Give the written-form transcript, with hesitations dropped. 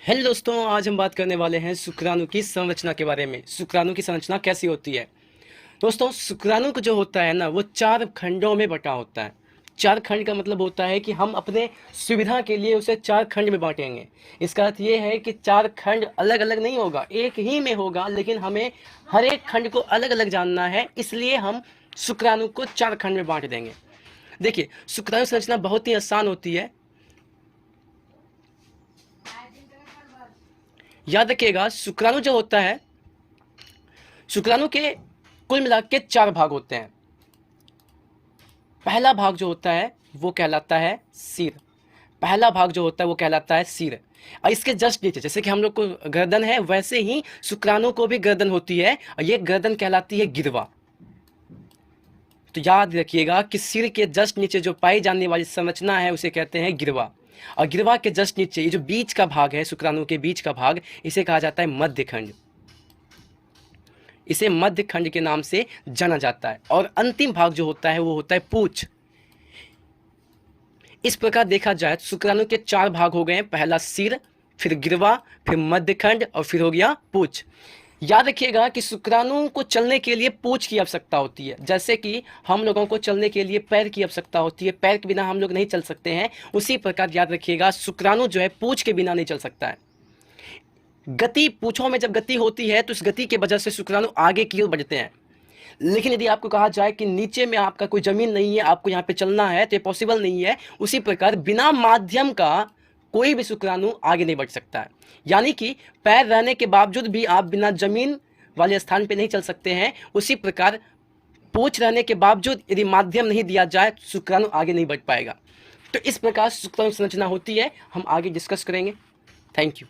Hello दोस्तों, आज हम बात करने वाले हैं शुक्राणु की संरचना के बारे में। शुक्राणु की संरचना कैसी होती है दोस्तों? शुक्राणु को जो होता है ना, वो 4 खंडों में बटा होता है। 4 खंड का मतलब होता है कि हम अपने सुविधा के लिए उसे 4 खंड में बांटेंगे। इसका अर्थ ये है कि 4 खंड अलग अलग नहीं होगा, एक ही में होगा, लेकिन हमें हर एक खंड को अलग अलग जानना है, इसलिए हम शुक्राणु को 4 खंड में बांट देंगे। देखिए, शुक्राणु संरचना बहुत ही आसान होती है। याद रखिएगा, शुक्राणु जो होता है, शुक्राणु के कुल मिला के 4 भाग होते हैं। पहला भाग जो होता है वो कहलाता है सिर। पहला भाग जो होता है वो कहलाता है सिर। और इसके जस्ट नीचे, जैसे कि हम लोग को गर्दन है, वैसे ही शुक्राणु को भी गर्दन होती है, और ये गर्दन कहलाती है गिरवा। तो याद रखिएगा कि सिर के जस्ट नीचे जो पाई जाने वाली संरचना है उसे कहते हैं गिरवा। और गिरवा के जस्ट नीचे ये जो बीच का भाग है, शुक्राणु के बीच का भाग, इसे कहा जाता है मध्य खंड। इसे मध्य खंड के नाम से जाना जाता है। और अंतिम भाग जो होता है वो होता है पूंछ। इस प्रकार देखा जाए तो शुक्राणु के 4 भाग हो गए हैं। पहला सिर, फिर गिरवा, फिर मध्य खंड, और फिर हो गया पूंछ। याद रखिएगा कि शुक्राणु को चलने के लिए पूंछ की आवश्यकता होती है। जैसे कि हम लोगों को चलने के लिए पैर की आवश्यकता होती है, पैर के बिना हम लोग नहीं चल सकते हैं, उसी प्रकार याद रखिएगा शुक्राणु जो है पूंछ के बिना नहीं चल सकता है। गति, पूंछों में जब गति होती है तो उस गति की वजह से शुक्राणु आगे की ओर बढ़ते हैं। लेकिन यदि आपको कहा जाए कि नीचे में आपका कोई जमीन नहीं है, आपको यहाँ पे चलना है, तो ये पॉसिबल नहीं है। उसी प्रकार बिना माध्यम का कोई भी शुक्राणु आगे नहीं बढ़ सकता है। यानी कि पैर रहने के बावजूद भी आप बिना जमीन वाले स्थान पे नहीं चल सकते हैं। उसी प्रकार पूंछ रहने के बावजूद यदि माध्यम नहीं दिया जाए तो शुक्राणु आगे नहीं बढ़ पाएगा। तो इस प्रकार शुक्राणु संरचना होती है। हम आगे डिस्कस करेंगे। Thank you.